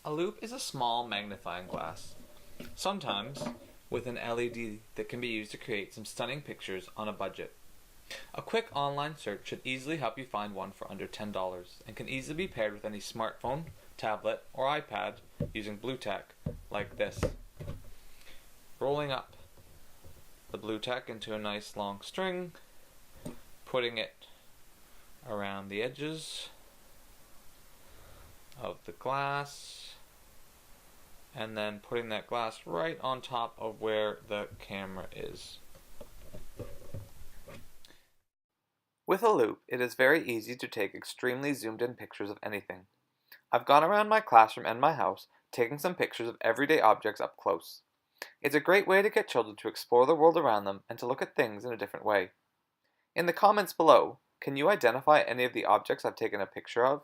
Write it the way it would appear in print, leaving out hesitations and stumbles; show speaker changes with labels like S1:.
S1: A loupe is a small magnifying glass, sometimes with an LED that can be used to create some stunning pictures on a budget. A quick online search should easily help you find one for under $10 and can easily be paired with any smartphone, tablet, or iPad using blue tack, like this. Rolling up the blue tack into a nice long string, putting it around the edges of the glass, and then putting that glass right on top of where the camera is. With a loupe, it is very easy to take extremely zoomed in pictures of anything. I've gone around my classroom and my house taking some pictures of everyday objects up close. It's a great way to get children to explore the world around them and to look at things in a different way. In the comments below, can you identify any of the objects I've taken a picture of?